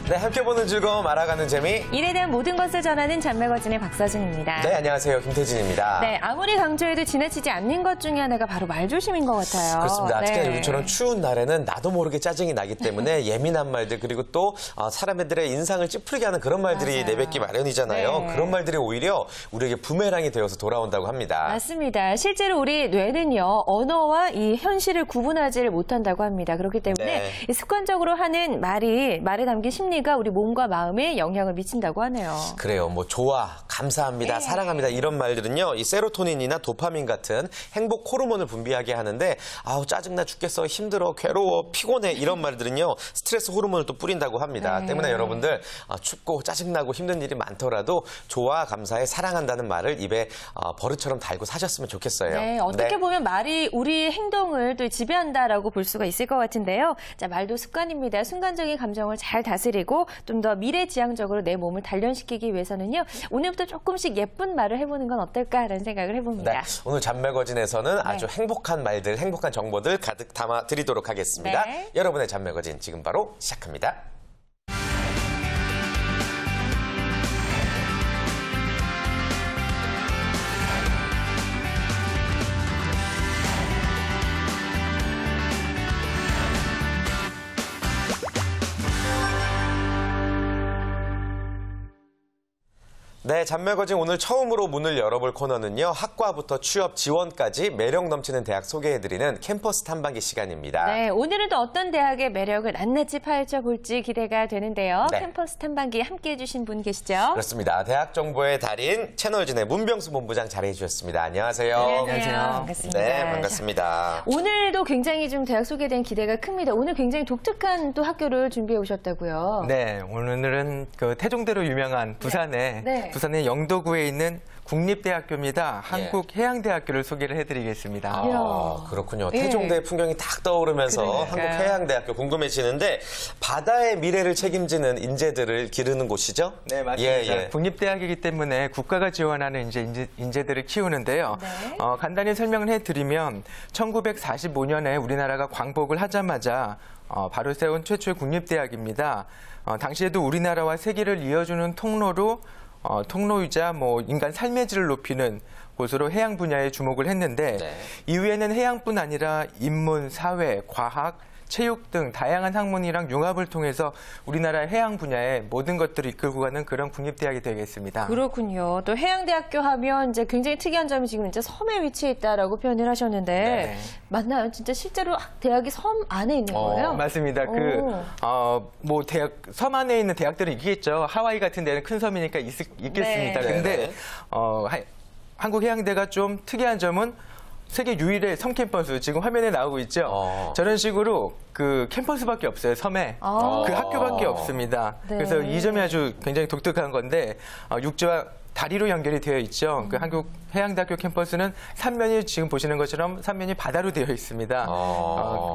네, 함께 보는 즐거움, 알아가는 재미. 일에 대한 모든 것을 전하는 잔매거진의 박서진입니다. 네, 안녕하세요. 김태진입니다. 네, 아무리 강조해도 지나치지 않는 것 중에 하나가 바로 말조심인 것 같아요. 그렇습니다. 특히나 네. 요즘처럼 추운 날에는 나도 모르게 짜증이 나기 때문에 예민한 말들, 그리고 또 사람들의 인상을 찌푸리게 하는 그런 말들이 맞아요. 내뱉기 마련이잖아요. 네. 그런 말들이 오히려 우리에게 부메랑이 되어서 돌아온다고 합니다. 맞습니다. 실제로 우리 뇌는요, 언어와 이 현실을 구분하지를 못한다고 합니다. 그렇기 때문에 네. 이 습관적으로 하는 말에 담긴 심리가 우리 몸과 마음에 영향을 미친다고 하네요. 그래요. 뭐 좋아, 감사합니다, 네. 사랑합니다 이런 말들은요. 이 세로토닌이나 도파민 같은 행복 호르몬을 분비하게 하는데 아우 짜증나 죽겠어, 힘들어, 괴로워, 피곤해 이런 말들은요. 스트레스 호르몬을 또 뿌린다고 합니다. 네. 때문에 여러분들 춥고 짜증나고 힘든 일이 많더라도 좋아, 감사해, 사랑한다는 말을 입에 버릇처럼 달고 사셨으면 좋겠어요. 네, 어떻게 보면 말이 우리 행동을 또 지배한다라고 볼 수가 있을 것 같은데요. 자, 말도 습관입니다. 순간적인 감정을 잘 다스리고 좀 더 미래지향적으로 내 몸을 단련시키기 위해서는요. 오늘부터 조금씩 예쁜 말을 해보는 건 어떨까라는 생각을 해봅니다. 네, 오늘 잔매거진에서는 아주 행복한 말들, 행복한 정보들 가득 담아 드리도록 하겠습니다. 네. 여러분의 잔매거진 지금 바로 시작합니다. 네, 잔매거진 오늘 처음으로 문을 열어볼 코너는요. 학과부터 취업 지원까지 매력 넘치는 대학 소개해드리는 캠퍼스 탐방기 시간입니다. 네, 오늘은 또 어떤 대학의 매력을 낱낱이 파헤쳐볼지 기대가 되는데요. 네. 캠퍼스 탐방기 함께해 주신 분 계시죠? 그렇습니다. 대학 정보의 달인 채널진의 문병수 본부장 자리해 주셨습니다. 안녕하세요. 안녕하세요. 반갑습니다. 네, 반갑습니다. 오늘도 굉장히 좀 대학 소개에 대한 기대가 큽니다. 오늘 굉장히 독특한 또 학교를 준비해 오셨다고요. 네, 오늘은 그 태종대로 유명한 부산의 네. 부산의 영도구에 있는 국립대학교입니다. 한국해양대학교를 소개를 해드리겠습니다. 아, 그렇군요. 예. 태종대 풍경이 딱 떠오르면서 그러니까요. 한국해양대학교 궁금해지는데 바다의 미래를 책임지는 인재들을 기르는 곳이죠? 네, 맞습니다. 국립대학이기 때문에 국가가 지원하는 인재들을 키우는데요. 네. 간단히 설명을 해드리면 1945년에 우리나라가 광복을 하자마자 바로 세운 최초의 국립대학입니다. 당시에도 우리나라와 세계를 이어주는 통로이자 인간 삶의 질을 높이는 곳으로 해양 분야에 주목을 했는데 네. 이후에는 해양뿐 아니라 인문, 사회, 과학, 체육 등 다양한 학문이랑 융합을 통해서 우리나라의 해양 분야의 모든 것들을 이끌고 가는 그런 국립대학이 되겠습니다. 그렇군요. 또 해양대학교 하면 이제 굉장히 특이한 점이 지금 이제 섬에 위치해 있다라고 표현을 하셨는데 네. 맞나요? 진짜 실제로 대학이 섬 안에 있는 거예요? 맞습니다. 섬 안에 있는 대학들은 있겠죠. 하와이 같은 데는 큰 섬이니까 있겠습니다. 네. 근데 한국해양대가 좀 특이한 점은 세계 유일의 섬 캠퍼스, 지금 화면에 나오고 있죠. 저런 식으로 그 캠퍼스밖에 없어요, 섬에. 그 학교밖에 없습니다. 네. 그래서 이 점이 아주 굉장히 독특한 건데 육지와 다리로 연결이 되어 있죠. 그 한국해양대학교 캠퍼스는 삼면이 지금 보시는 것처럼 삼면이 바다로 되어 있습니다.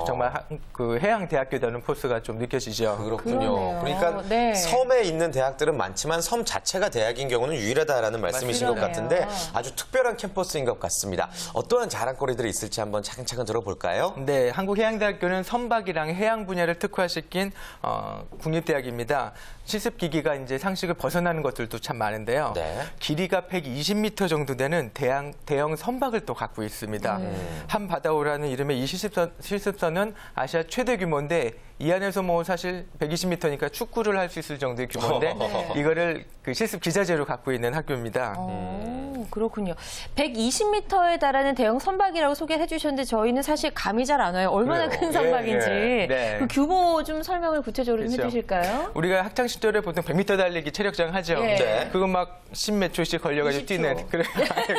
정말 그 해양대학교라는 포스가 좀 느껴지죠. 그렇군요. 그러네요. 그러니까 네. 섬에 있는 대학들은 많지만 섬 자체가 대학인 경우는 유일하다라는 말씀이신 것 맞습니다. 같은데 아주 특별한 캠퍼스인 것 같습니다. 어떠한 자랑거리들이 있을지 한번 차근차근 들어볼까요? 네, 한국해양대학교는 선박이랑 해양 분야를 특화시킨 국립대학입니다. 실습기기가 이제 상식을 벗어나는 것들도 참 많은데요. 네. 길이가 120m 정도 되는 대형 선박을 또 갖고 있습니다. 한 바다오라는 이름의 이 실습선은 아시아 최대 규모인데 이 안에서 사실 120m니까 축구를 할 수 있을 정도의 규모인데 이거를 그 실습 기자재로 갖고 있는 학교입니다. 그렇군요. 120m에 달하는 대형 선박이라고 소개를 해주셨는데 저희는 사실 감이 잘 안 와요. 얼마나 그래요. 큰 선박인지. 네. 그 규모 좀 설명을 구체적으로 좀 그렇죠. 해주실까요? 우리가 학창 시절에 보통 100m 달리기 체력장 하죠. 네. 그거 막 10몇 초씩 걸려가지고 20초. 뛰는. 그래.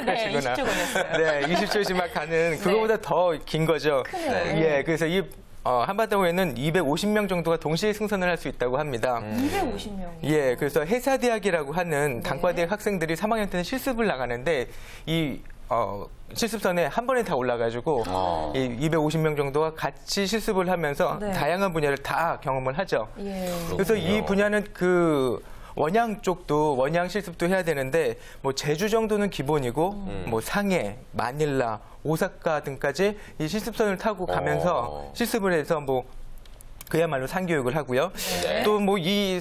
네, 20초 걸렸어요. 네, 20초씩 막 가는 그거보다 더 긴 거죠. 크네요. 예, 그래서 이 한바다호에는 250명 정도가 동시에 승선을 할 수 있다고 합니다. 250명. 예, 그래서 해사대학이라고 하는 단과대학 학생들이 3학년 때는 실습을 나가는데 이 실습선에 한 번에 다 올라가지고 이 250명 정도가 같이 실습을 하면서 네. 다양한 분야를 다 경험을 하죠. 예. 그래서 이 분야는 그 원양 쪽도 원양 실습도 해야 되는데 제주 정도는 기본이고 상해, 마닐라, 오사카 등까지 이 실습선을 타고 가면서 실습을 해서 그야말로 상교육을 하고요. 네. 또 이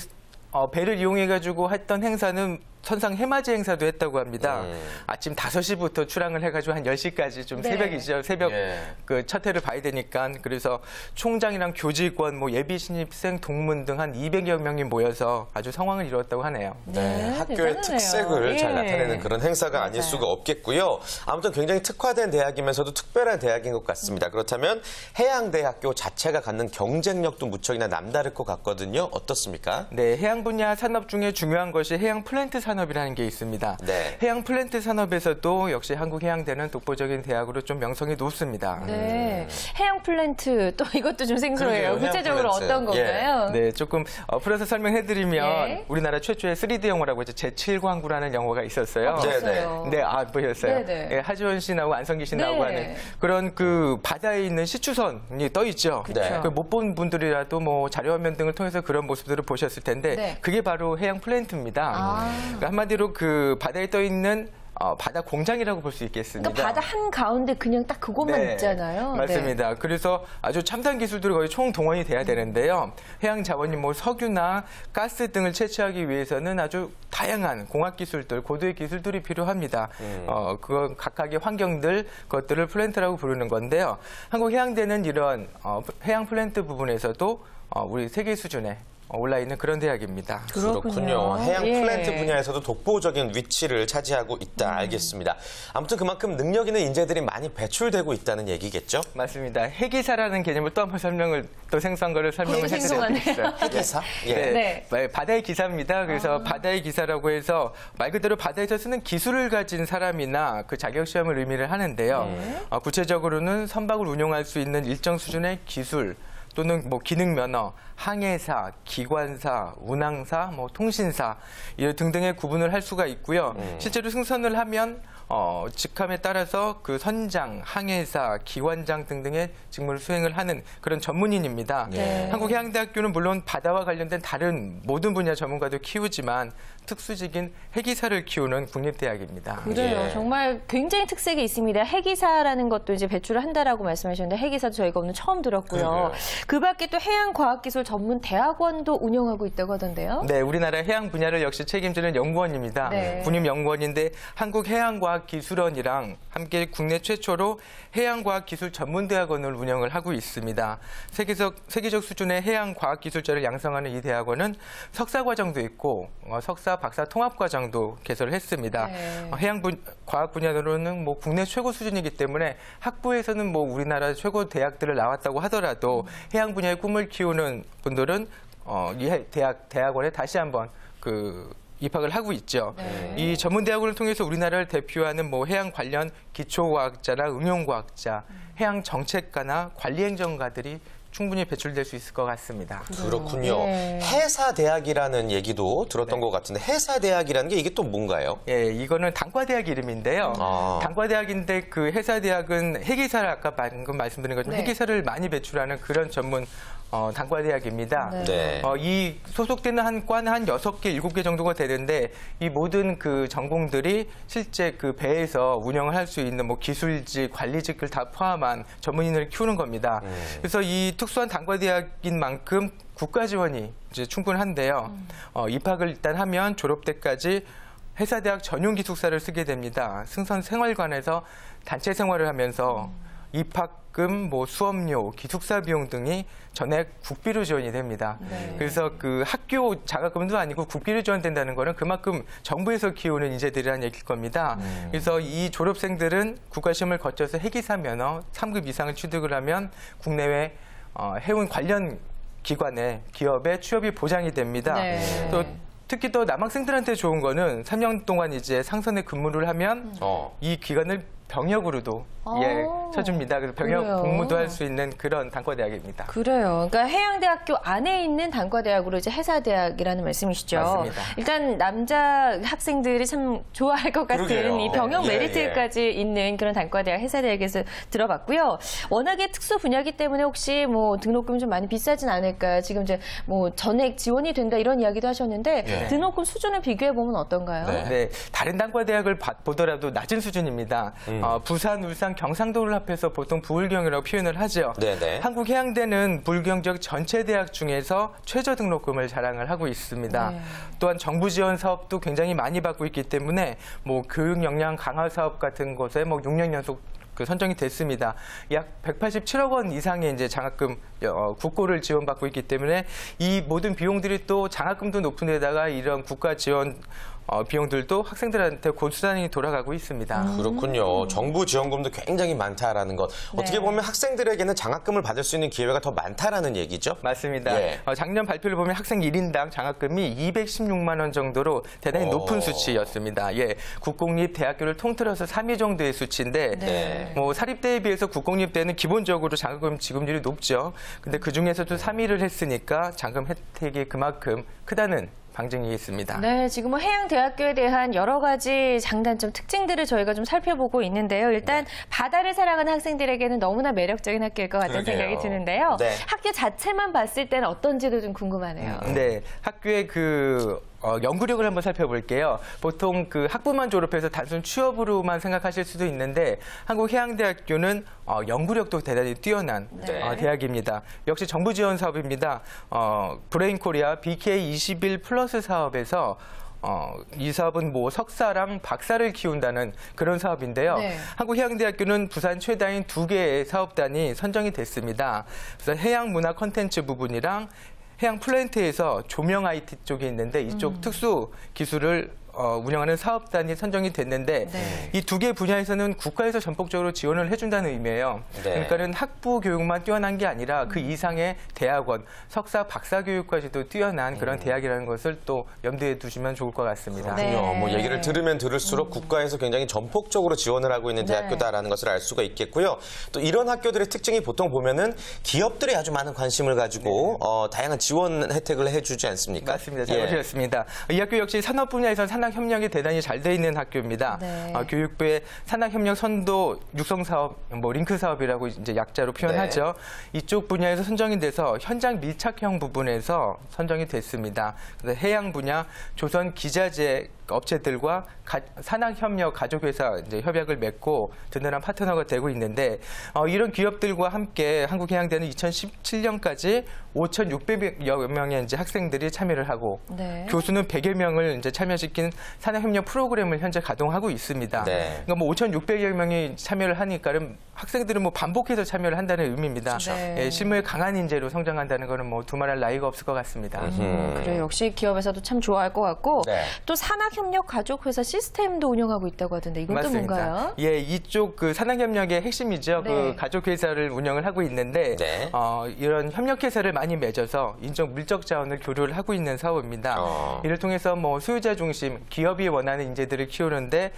배를 이용해가지고 했던 행사는 선상 해맞이 행사도 했다고 합니다. 아침 5시부터 출항을 해가지고 한 10시까지 좀 네. 새벽이죠. 새벽 예. 그 첫 해를 봐야 되니까. 그래서 총장이랑 교직원, 뭐 예비 신입생, 동문 등 한 200여 명이 모여서 아주 성황을 이루었다고 하네요. 네, 학교의 대단하네요. 특색을 잘 예. 나타내는 그런 행사가 아닐 맞아요. 수가 없겠고요. 아무튼 굉장히 특화된 대학이면서도 특별한 대학인 것 같습니다. 그렇다면 해양대학교 자체가 갖는 경쟁력도 무척이나 남다를 것 같거든요. 어떻습니까? 네, 해양 분야 산업 중에 중요한 것이 해양 플랜트 산업이라는 게 있습니다. 네. 해양 플랜트 산업에서도 역시 한국해양대는 독보적인 대학으로 좀 명성이 높습니다. 네. 해양 플랜트 또 이것도 좀 생소해요. 그러게요, 구체적으로 해양 플랜트. 어떤 건가요? 네, 조금 풀어서 설명해드리면 예. 우리나라 최초의 3D 영화라고 해서 제7광구라는 영화가 있었어요. 네, 봤어요. 네, 보셨어요? 네네. 예, 하지원 씨 나오고 안성기 씨 나오고 네. 하는 그런 그 바다에 있는 시추선이 떠 있죠. 네. 못 본 분들이라도 뭐 자료화면 등을 통해서 그런 모습들을 보셨을 텐데 네. 그게 바로 해양 플랜트입니다. 그러니까 한마디로 그 바다에 떠 있는 바다 공장이라고 볼 수 있겠습니다. 그러니까 바다 한 가운데 그냥 딱 그것만 네, 있잖아요. 맞습니다. 그래서 아주 첨단 기술들이 거의 총동원이 돼야 되는데요. 해양 자원인 뭐 석유나 가스 등을 채취하기 위해서는 아주 다양한 공학 기술들, 고도의 기술들이 필요합니다. 그건 각각의 환경들, 그것들을 플랜트라고 부르는 건데요. 한국해양대는 이런 해양 플랜트 부분에서도 우리 세계 수준에 올라 있는 그런 대학입니다. 그렇군요. 해양 예. 플랜트 분야에서도 독보적인 위치를 차지하고 있다. 알겠습니다. 아무튼 그만큼 능력 있는 인재들이 많이 배출되고 있다는 얘기겠죠? 맞습니다. 해기사라는 개념을 또 한번 생소한 거를 설명을 생소하네요. 해드리겠어요. 해기사? 예. 네. 바다의 기사입니다. 그래서 바다의 기사라고 해서 말 그대로 바다에서 쓰는 기술을 가진 사람이나 그 자격 시험을 의미를 하는데요. 구체적으로는 선박을 운용할 수 있는 일정 수준의 기술 또는 뭐 기능 면허, 항해사, 기관사, 운항사, 뭐 통신사 이런 등등의 구분을 할 수가 있고요. 실제로 승선을 하면 직함에 따라서 그 선장, 항해사, 기관장 등등의 직무를 수행을 하는 그런 전문인입니다. 네. 한국해양대학교는 물론 바다와 관련된 다른 모든 분야 전문가도 키우지만 특수직인 해기사를 키우는 국립대학입니다. 그래요. 예. 정말 굉장히 특색이 있습니다. 해기사라는 것도 이제 배출을 한다라고 말씀하셨는데 해기사도 저희가 오늘 처음 들었고요. 그러게요. 그 밖에 또 해양과학기술 전문 대학원도 운영하고 있다고 하던데요. 네, 우리나라 해양 분야를 역시 책임지는 연구원입니다. 네. 군임연구원인데 한국해양과학기술원이랑 함께 국내 최초로 해양과학기술 전문대학원을 운영을 하고 있습니다. 세계적 수준의 해양과학기술자를 양성하는 이 대학원은 석사과정도 있고 석사, 박사 통합과정도 개설을 했습니다. 네. 해양과학 분야로는 뭐 국내 최고 수준이기 때문에 학부에서는 뭐 우리나라 최고 대학들을 나왔다고 하더라도 해양 분야의 꿈을 키우는 분들은 이 대학원에 다시 한번 입학을 하고 있죠. 네. 이 전문대학원을 통해서 우리나라를 대표하는 뭐 해양 관련 기초과학자나 응용과학자, 해양 정책가나 관리행정가들이 충분히 배출될 수 있을 것 같습니다. 그렇군요. 네. 해사대학이라는 얘기도 들었던 것 같은데 해사대학이라는 게 이게 또 뭔가요? 예, 이거는 단과대학 이름인데요. 아. 단과대학인데 그 해사대학은 해기사를 아까 방금 말씀드린 것처럼 네. 해기사를 많이 배출하는 그런 전문 단과대학입니다. 네. 네. 이 소속되는 한 과는 한 6개, 7개 정도가 되는데 이 모든 그 전공들이 실제 그 배에서 운영을 할 수 있는 뭐 기술직, 관리직을 다 포함한 전문인을 키우는 겁니다. 그래서 이 특수한 단과대학인 만큼 국가 지원이 이제 충분한데요. 입학을 일단 하면 졸업 때까지 해사대학 전용 기숙사를 쓰게 됩니다. 승선 생활관에서 단체 생활을 하면서 입학금, 뭐 수업료, 기숙사 비용 등이 전액 국비로 지원이 됩니다. 네. 그래서 그 학교 자가금도 아니고 국비로 지원된다는 거는 그만큼 정부에서 키우는 인재들이라는 얘기일 겁니다. 그래서 이 졸업생들은 국가시험을 거쳐서 해기사 면허 3급 이상을 취득을 하면 국내외 해운 관련 기관에 기업에 취업이 보장이 됩니다. 네. 또 특히 또 남학생들한테 좋은 거는 3년 동안 이제 상선에 근무를 하면 이 기간을 병역으로도 쳐줍니다. 그래서 병역 그래요. 복무도 할 수 있는 그런 단과대학입니다. 그래요. 그러니까 해양대학교 안에 있는 단과대학으로 이제 해사대학이라는 말씀이시죠. 맞습니다. 일단 남자 학생들이 참 좋아할 것 같은 그러게요. 이 병역 예, 메리트까지 있는 그런 단과대학 해사대학에서 들어봤고요. 워낙에 특수 분야이기 때문에 혹시 뭐 등록금이 좀 많이 비싸진 않을까. 지금 이제 뭐 전액 지원이 된다 이런 이야기도 하셨는데 등록금 수준을 비교해 보면 어떤가요? 네. 네, 다른 단과대학을 보더라도 낮은 수준입니다. 부산, 울산, 경상도를 합해서 보통 부울경이라고 표현을 하죠. 네네. 한국해양대는 부울경 지역 전체 대학 중에서 최저 등록금을 자랑을 하고 있습니다. 네. 또한 정부 지원 사업도 굉장히 많이 받고 있기 때문에 뭐 교육 역량 강화 사업 같은 곳에 뭐 6년 연속 선정이 됐습니다. 약 187억 원 이상의 이제 장학금 국고를 지원받고 있기 때문에 이 모든 비용들이 또 장학금도 높은 데다가 이런 국가 지원 비용들도 학생들한테 고스란히 돌아가고 있습니다. 그렇군요. 정부 지원금도 굉장히 많다라는 것. 어떻게 보면 학생들에게는 장학금을 받을 수 있는 기회가 더 많다라는 얘기죠? 맞습니다. 예. 작년 발표를 보면 학생 1인당 장학금이 216만 원 정도로 대단히 높은 수치였습니다. 예, 국공립 대학교를 통틀어서 3위 정도의 수치인데 네. 뭐 사립대에 비해서 국공립대는 기본적으로 장학금 지급률이 높죠. 근데 그중에서도 3위를 했으니까 장학금 혜택이 그만큼 크다는 방증이 있습니다. 네, 지금 뭐 해양대학교에 대한 여러 가지 장단점, 특징들을 저희가 좀 살펴보고 있는데요. 일단 바다를 사랑하는 학생들에게는 너무나 매력적인 학교일 것 같다는 그러게요. 생각이 드는데요. 네. 학교 자체만 봤을 때는 어떤지도 좀 궁금하네요. 네, 학교의 연구력을 한번 살펴볼게요. 보통 학부만 졸업해서 단순 취업으로만 생각하실 수도 있는데 한국해양대학교는 연구력도 대단히 뛰어난 네. 대학입니다. 역시 정부 지원 사업입니다. 브레인코리아 BK21 플러스 사업에서 이 사업은 뭐 석사랑 박사를 키운다는 그런 사업인데요. 네. 한국해양대학교는 부산 최다인 2개의 사업단이 선정이 됐습니다. 그래서 해양 문화 콘텐츠 부분이랑 해양 플랜트에서 조명 IT 쪽이 있는데 이쪽 특수 기술을 운영하는 사업단이 선정이 됐는데 네. 이 2개 분야에서는 국가에서 전폭적으로 지원을 해준다는 의미예요. 네. 그러니까는 학부 교육만 뛰어난 게 아니라 그 이상의 대학원, 석사, 박사 교육까지도 뛰어난 그런 대학이라는 것을 또 염두에 두시면 좋을 것 같습니다. 네. 그렇군요. 뭐 얘기를 들으면 들을수록 국가에서 굉장히 전폭적으로 지원을 하고 있는 네. 대학교다라는 것을 알 수가 있겠고요. 또 이런 학교들의 특징이 보통 보면은 기업들이 아주 많은 관심을 가지고 다양한 지원 혜택을 해주지 않습니까? 맞습니다. 잘 보셨습니다. 이 학교 역시 산업 분야에서 산학협력이 대단히 잘 돼 있는 학교입니다. 네. 교육부의 산학협력 선도 육성 사업, 뭐 링크 사업이라고 이제 약자로 표현하죠. 이쪽 분야에서 선정이 돼서 현장 밀착형 부분에서 선정이 됐습니다. 그래서 해양 분야 조선 기자재 업체들과 산학협력 가족회사 이제 협약을 맺고 든든한 파트너가 되고 있는데 이런 기업들과 함께 한국해양대는 2017년까지 5,600여 명의 이제 학생들이 참여를 하고 네. 교수는 100여 명을 이제 참여시킨 산학협력 프로그램을 현재 가동하고 있습니다. 네. 그러니까 뭐 5,600여 명이 참여를 하니까는 학생들은 뭐 반복해서 참여를 한다는 의미입니다. 네. 예, 실무에 강한 인재로 성장한다는 것은 뭐 두말할 나위가 없을 것 같습니다. 그래 역시 기업에서도 참 좋아할 것 같고 네. 또 산학협력 가족회사 시스템도 운영하고 있다고 하던데 이건 또 뭔가요? 예, 이쪽 산학협력의 핵심이죠. 네. 가족회사를 운영을 하고 있는데 네. 이런 협력회사를 많이 맺어서 인적 물적 자원을 교류를 하고 있는 사업입니다. 이를 통해서 뭐 소유자 중심 기업이 원하는 인재들을 키우는데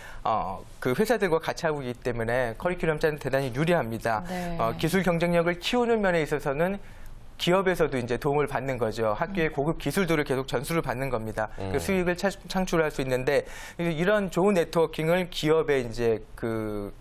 그 회사들과 같이 하고 있기 때문에 커리큘럼 짜는 대단히 유리합니다. 네. 기술 경쟁력을 키우는 면에 있어서는 기업에서도 이제 도움을 받는 거죠. 학교의 고급 기술들을 계속 전수를 받는 겁니다. 그 수익을 창출할 수 있는데 이런 좋은 네트워킹을 기업의 이제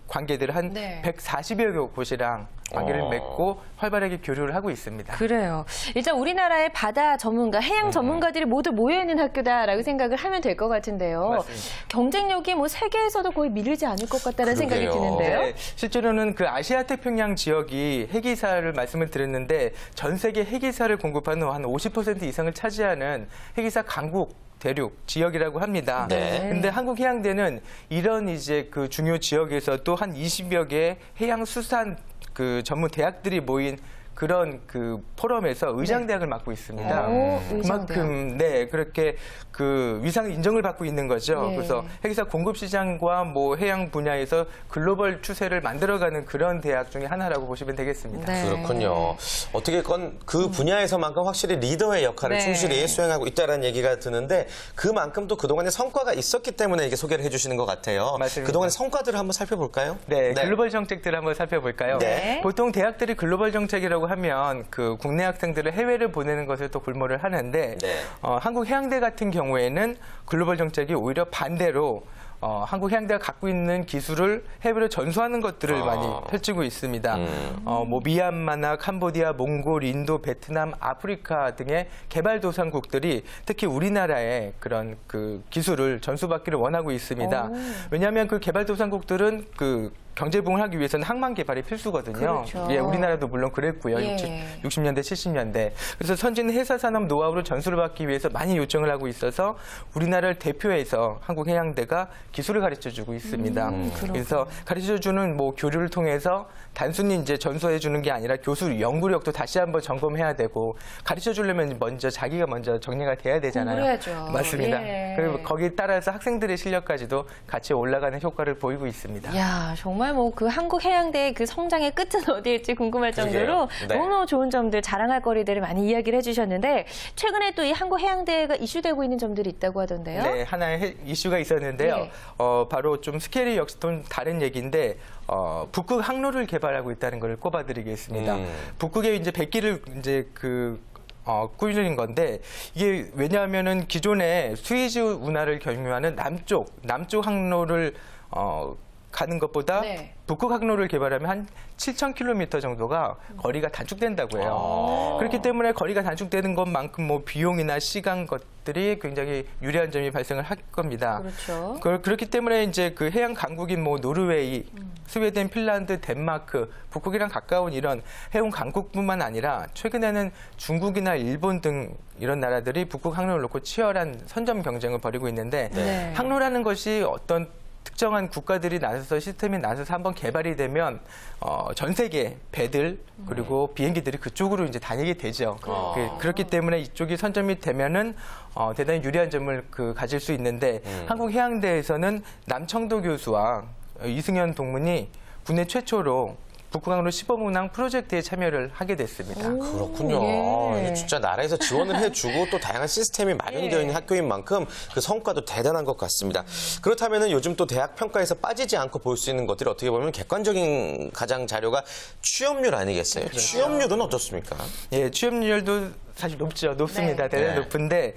관계들 한 네. 140여 곳이랑 관계를 맺고 활발하게 교류를 하고 있습니다. 그래요. 일단 우리나라의 바다 전문가, 해양 전문가들이 모두 모여있는 학교다라고 생각을 하면 될 것 같은데요. 맞습니다. 경쟁력이 뭐 세계에서도 거의 밀리지 않을 것 같다는 생각이 그러게요. 드는데요. 네, 실제로는 아시아 태평양 지역이 핵이사를 말씀을 드렸는데 전 세계 핵이사를 공급하는 한 50% 이상을 차지하는 핵이사 강국 대륙 지역이라고 합니다. 네. 근데 한국해양대는 이런 이제 중요 지역에서 또 한 20여 개의 해양 수산 전문 대학들이 모인 그런 포럼에서 의장대학을 맡고 있습니다. 오, 의장대학. 그만큼 그렇게 위상 인정을 받고 있는 거죠. 예. 그래서 핵이사 공급 시장과 뭐 해양 분야에서 글로벌 추세를 만들어가는 그런 대학 중에 하나라고 보시면 되겠습니다. 네. 그렇군요. 어떻게건 그 분야에서만큼 확실히 리더의 역할을 네. 충실히 수행하고 있다는 얘기가 드는데 그만큼 또 그동안의 성과가 있었기 때문에 이게 소개를 해주시는 것 같아요. 맞습니다. 그동안의 성과들을 한번 살펴볼까요? 네, 글로벌 정책들을 한번 살펴볼까요? 네. 보통 대학들이 글로벌 정책이라고 하면 국내 학생들을 해외를 보내는 것을 또 골몰을 하는데 네. 한국해양대 같은 경우에는 글로벌 정책이 오히려 반대로 한국해양대가 갖고 있는 기술을 해외로 전수하는 것들을 많이 펼치고 있습니다. 뭐 미얀마나 캄보디아, 몽골, 인도, 베트남, 아프리카 등의 개발도상국들이 특히 우리나라의 그런 기술을 전수받기를 원하고 있습니다. 왜냐하면 개발도상국들은 경제 부흥을 하기 위해서는 항만 개발이 필수거든요. 그렇죠. 예, 우리나라도 물론 그랬고요. 예. 60년대, 70년대. 그래서 선진 회사 산업 노하우를 전수를 받기 위해서 많이 요청을 하고 있어서 우리나라를 대표해서 한국해양대가 기술을 가르쳐주고 있습니다. 그래서 가르쳐주는 뭐 교류를 통해서 단순히 이제 전수해주는 게 아니라 교수 연구력도 다시 한번 점검해야 되고 가르쳐주려면 먼저 자기가 먼저 정리가 돼야 되잖아요. 공부해야죠. 맞습니다. 예. 그리고 거기에 따라서 학생들의 실력까지도 같이 올라가는 효과를 보이고 있습니다. 야, 정말 뭐 그 한국해양대의 그 성장의 끝은 어디일지 궁금할 정도로 그러게요. 네. 너무너무 좋은 점들, 자랑할 거리들을 많이 이야기를 해주셨는데 최근에 또 이 한국해양대가 이슈되고 있는 점들이 있다고 하던데요. 네, 하나의 이슈가 있었는데요. 예. 바로 좀 스케일이 역시 좀 다른 얘기인데 북극 항로를 개발하고 있다는 걸 꼽아드리겠습니다. 북극에 이제 백기를 이제 꾸리는 건데 이게 왜냐하면은 기존에 스웨즈 운하를 경유하는 남쪽 항로를 가는 것보다 네. 북극 항로를 개발하면 한 7,000km 정도가 거리가 단축된다고 해요. 그렇기 때문에 거리가 단축되는 것만큼 뭐 비용이나 시간 것들이 굉장히 유리한 점이 발생을 할 겁니다. 그렇죠. 그렇기 때문에 이제 그 해양 강국인 뭐 노르웨이, 스웨덴, 핀란드, 덴마크, 북극이랑 가까운 이런 해운 강국뿐만 아니라 최근에는 중국이나 일본 등 이런 나라들이 북극 항로를 놓고 치열한 선점 경쟁을 벌이고 있는데 네. 항로라는 것이 어떤 특정한 국가들이 나서서 시스템이 나서서 한번 개발이 되면 전 세계 배들 그리고 비행기들이 그쪽으로 이제 다니게 되죠. 그렇기 때문에 이쪽이 선점이 되면은 대단히 유리한 점을 가질 수 있는데 한국해양대에서는 남청도 교수와 이승현 동문이 국내 최초로 북극항로 시범운항 프로젝트에 참여를 하게 됐습니다. 그렇군요. 예. 이게 진짜 나라에서 지원을 해주고 또 다양한 시스템이 마련이 되어 있는 학교인 만큼 그 성과도 대단한 것 같습니다. 그렇다면 요즘 또 대학 평가에서 빠지지 않고 볼 수 있는 것들이 어떻게 보면 객관적인 가장 자료가 취업률 아니겠어요? 그렇죠. 취업률은 어떻습니까? 예, 취업률도 사실 높습니다. 네. 대단히 네. 높은데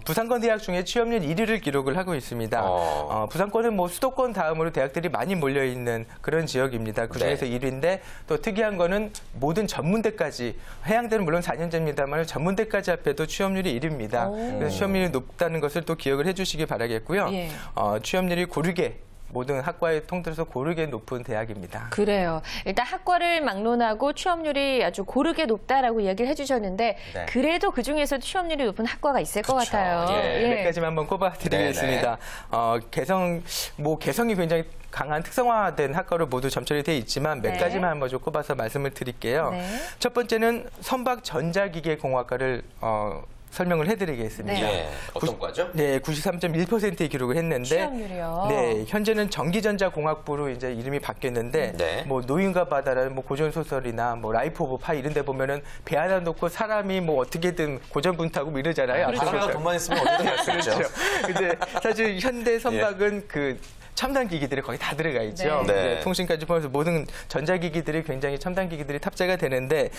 부산권 대학 중에 취업률 1위를 기록을 하고 있습니다. 부산권은 뭐 수도권 다음으로 대학들이 많이 몰려 있는 그런 지역입니다. 그중에서 네. 1위인데 또 특이한 거는 모든 전문대까지 해양대는 물론 4년제입니다만 전문대까지 합해도 취업률이 1위입니다. 그래서 취업률이 높다는 것을 또 기억을 해주시기 바라겠고요. 예. 취업률이 고르게 모든 학과에 통틀어서 고르게 높은 대학입니다. 그래요. 일단 학과를 막론하고 취업률이 아주 고르게 높다라고 이야기를 해주셨는데 네. 그래도 그중에서도 취업률이 높은 학과가 있을 것 그쵸. 같아요. 예. 몇 가지만 한번 꼽아드리겠습니다. 개성이 굉장히 강한 특성화된 학과로 모두 점철이 되어 있지만 몇 네. 가지만 한번 좀 꼽아서 말씀을 드릴게요. 네. 첫 번째는 선박 전자기계공학과를 설명을 해드리겠습니다. 네. 예. 어떤 과죠? 네, 93.1%의 기록을 했는데, 취업률이요? 네, 현재는 전기전자공학부로 이제 이름이 바뀌었는데, 네. 뭐 노인과 바다라는 뭐 고전 소설이나 뭐 라이프 오브 파이 이런 데 보면은 배 하나 놓고 사람이 뭐 어떻게든 고전분투하고 뭐 이러잖아요. 사람과 돈만 있으면 어디든 갈 수 있죠. 그렇죠. 근데 사실 현대 선박은 첨단 기기들이 거의 다 들어가 있죠. 네. 네. 이제 통신까지 포함해서 모든 전자기기들이 굉장히 첨단 기기들이 탑재가 되는데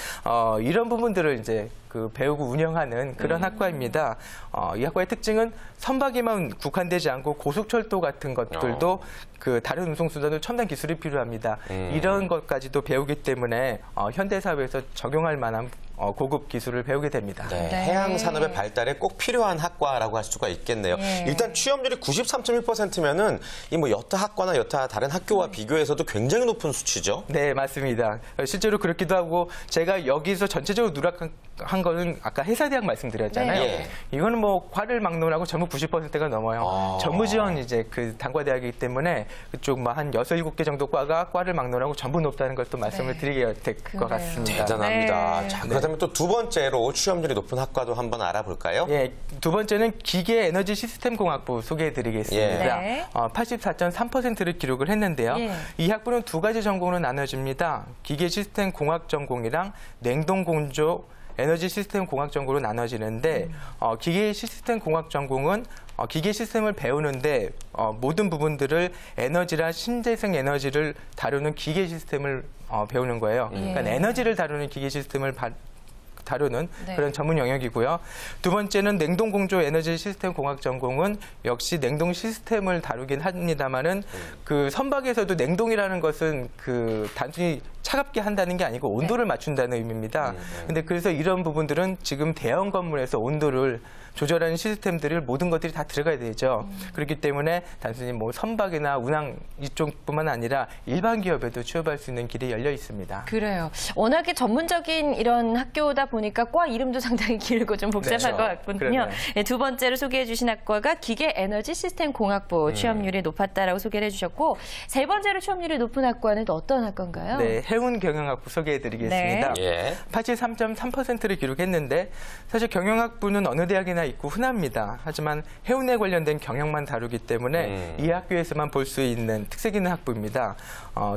이런 부분들을 이제 배우고 운영하는 그런 학과입니다. 이 학과의 특징은 선박에만 국한되지 않고 고속철도 같은 것들도 다른 운송수단도 첨단 기술이 필요합니다. 이런 것까지도 배우기 때문에 현대 사회에서 적용할 만한 고급 기술을 배우게 됩니다. 네, 네. 해양 산업의 발달에 꼭 필요한 학과라고 할 수가 있겠네요. 예. 일단 취업률이 93.1%면은 이 뭐 여타 학과나 여타 다른 학교와 비교해서도 굉장히 높은 수치죠. 네, 맞습니다. 실제로 그렇기도 하고 제가 여기서 전체적으로 누락한 거는 아까 해사대학 말씀드렸잖아요. 네. 이거는 뭐 과를 막론하고 전부 90%가 넘어요. 전무지원 이제 전과대학이기 때문에 그쪽 뭐 한 6, 7개 정도 과를 막론하고 전부 높다는 걸 또 말씀을 드리게 될 그래요. 것 같습니다. 대단합니다. 네. 자, 그렇다면 또 두 번째로 취업률이 높은 학과도 한번 알아볼까요? 예, 두 번째는 기계 에너지 시스템 공학부 소개해드리겠습니다. 네. 84.3%를 기록을 했는데요. 예. 이 학부는 두 가지 전공으로 나눠집니다. 기계 시스템 공학 전공이랑 냉동 건조 에너지 시스템 공학 전공으로 나눠지는데 기계 시스템 공학 전공은 기계 시스템을 배우는데 모든 부분들을 에너지나 신재생 에너지를 다루는 기계 시스템을 배우는 거예요. 그러니까 에너지를 다루는 기계 시스템을 다루는 네. 그런 전문 영역이고요. 두 번째는 냉동공조 에너지 시스템 공학 전공은 역시 냉동 시스템을 다루긴 합니다만은 그 선박에서도 냉동이라는 것은 그 단순히 차갑게 한다는 게 아니고 온도를 맞춘다는 의미입니다. 근데 그래서 이런 부분들은 지금 대형 건물에서 온도를 조절하는 시스템들을 모든 것들이 다 들어가야 되죠. 그렇기 때문에 단순히 뭐 선박이나 운항 이쪽뿐만 아니라 일반 기업에도 취업할 수 있는 길이 열려 있습니다. 그래요. 워낙에 전문적인 이런 학교다 보니까 과 이름도 상당히 길고 좀 복잡할 그렇죠. 것 같거든요. 그러네요. 네, 두 번째로 소개해 주신 학과가 기계에너지 시스템공학부 취업률이 높았다라고 소개를 해주셨고 세 번째로 취업률이 높은 학과는 또 어떤 학과인가요? 네, 해운경영학부 소개해드리겠습니다. 네. 예. 83.3%를 기록했는데 사실 경영학부는 어느 대학이나 있고 흔합니다. 하지만 해운에 관련된 경영만 다루기 때문에 이 학교에서만 볼 수 있는 특색 있는 학부입니다.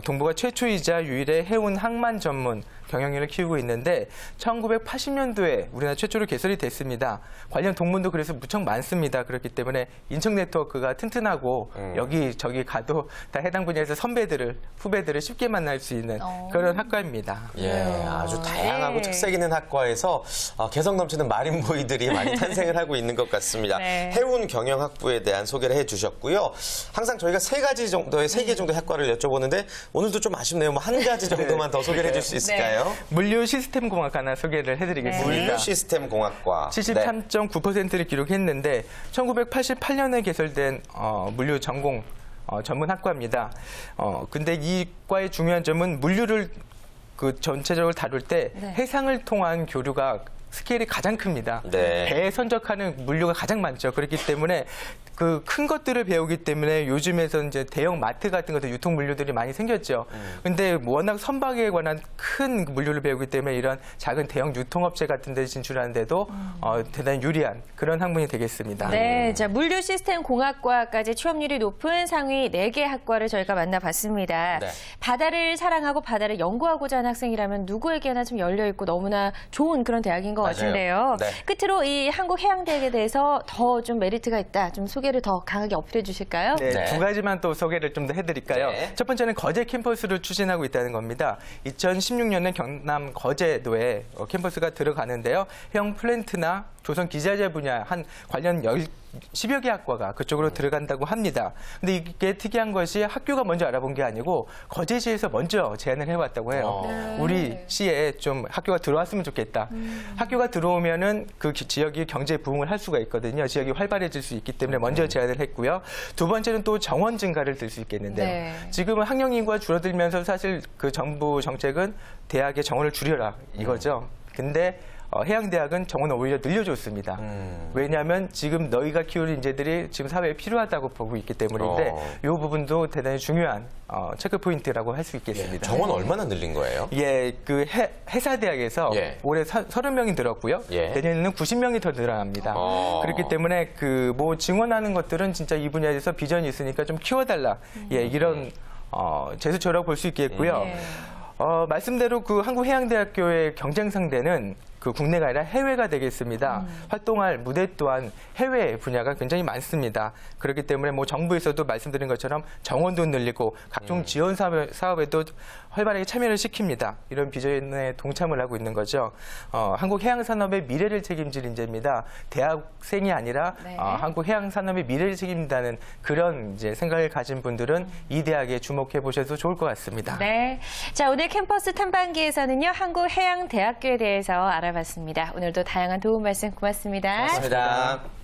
동부가 최초이자 유일의 해운 항만 전문 경영인을 키우고 있는데 1980년도에 우리나라 최초로 개설이 됐습니다. 관련 동문도 그래서 무척 많습니다. 그렇기 때문에 인적 네트워크가 튼튼하고 여기저기 가도 다 해당 분야에서 선배들을, 후배들을 쉽게 만날 수 있는 그런 학과입니다. 예, 아주 다양하고 네. 특색 있는 학과에서 개성 넘치는 마린보이들이 많이 탄생을 하고 있는 것 같습니다. 네. 해운 경영학부에 대한 소개를 해주셨고요. 항상 저희가 세 개 정도의 학과를 여쭤보는데 오늘도 좀 아쉽네요. 뭐 한 가지 정도만 더 소개를 해줄 수 있을까요? 물류 시스템 공학 하나 소개를 해드리겠습니다. 물류 시스템 공학과. 73.9%를 기록했는데 1988년에 개설된 물류 전공 전문 학과입니다. 근데 이 과의 중요한 점은 물류를 그 전체적으로 다룰 때 네. 해상을 통한 교류가 스케일이 가장 큽니다. 네. 배에 선적하는 물류가 가장 많죠. 그렇기 때문에 그 큰 것들을 배우기 때문에 요즘에서 이제 대형 마트 같은 것도 유통 물류들이 많이 생겼죠. 근데 워낙 선박에 관한 큰 물류를 배우기 때문에 이런 작은 대형 유통업체 같은 데 진출하는데도 대단히 유리한 그런 학문이 되겠습니다. 네, 자 물류 시스템 공학과까지 취업률이 높은 상위 4개 학과를 저희가 만나봤습니다. 네. 바다를 사랑하고 바다를 연구하고자 하는 학생이라면 누구에게나 좀 열려 있고 너무나 좋은 그런 대학인 것 맞아요. 같은데요. 네. 끝으로 이 한국해양대학에 대해서 더 좀 메리트가 있다, 좀 소개를 더 강하게 어필해 주실까요? 네, 네. 두 가지만 또 소개를 좀 더 해드릴까요? 네. 첫 번째는 거제 캠퍼스를 추진하고 있다는 겁니다. 2016년에 경남 거제도에 캠퍼스가 들어가는데요. 해양 플랜트나 조선 기자재 분야 한 관련 10여 개 학과가 그쪽으로 들어간다고 합니다. 근데 이게 특이한 것이 학교가 먼저 알아본 게 아니고 거제시에서 먼저 제안을 해왔다고 해요. 우리 시에 좀 학교가 들어왔으면 좋겠다. 학교가 들어오면은 그 지역이 경제 부흥을 할 수가 있거든요. 지역이 활발해질 수 있기 때문에 먼저 제안을 했고요. 두 번째는 또 정원 증가를 들 수 있겠는데요. 네. 지금은 학령 인구가 줄어들면서 사실 그 정부 정책은 대학의 정원을 줄여라 이거죠. 근데 해양대학은 정원을 오히려 늘려줬습니다. 왜냐하면 지금 너희가 키울 인재들이 지금 사회에 필요하다고 보고 있기 때문인데 이 부분도 대단히 중요한 체크 포인트라고 할 수 있겠습니다. 정원 얼마나 늘린 거예요? 예, 그 해사대학에서 예. 올해 30명이 늘었고요. 예. 내년에는 90명이 더 늘어납니다. 그렇기 때문에 그 뭐 증원하는 것들은 진짜 이 분야에 대해서 비전이 있으니까 좀 키워달라. 예, 이런 제스처라고 볼 수 있겠고요. 네. 말씀대로 그 한국해양대학교의 경쟁 상대는 그 국내가 아니라 해외가 되겠습니다. 활동할 무대 또한 해외 분야가 굉장히 많습니다. 그렇기 때문에 뭐 정부에서도 말씀드린 것처럼 정원도 늘리고 각종 지원 사업에도 활발하게 참여를 시킵니다. 이런 비전에 동참을 하고 있는 거죠. 한국 해양산업의 미래를 책임질 인재입니다. 대학생이 아니라 네. 한국 해양산업의 미래를 책임진다는 그런 이제 생각을 가진 분들은 이 대학에 주목해 보셔도 좋을 것 같습니다. 네. 자, 오늘 캠퍼스 탐방기에서는요, 한국해양대학교에 대해서 알아봤습니다. 오늘도 다양한 도움 말씀 고맙습니다. 고맙습니다.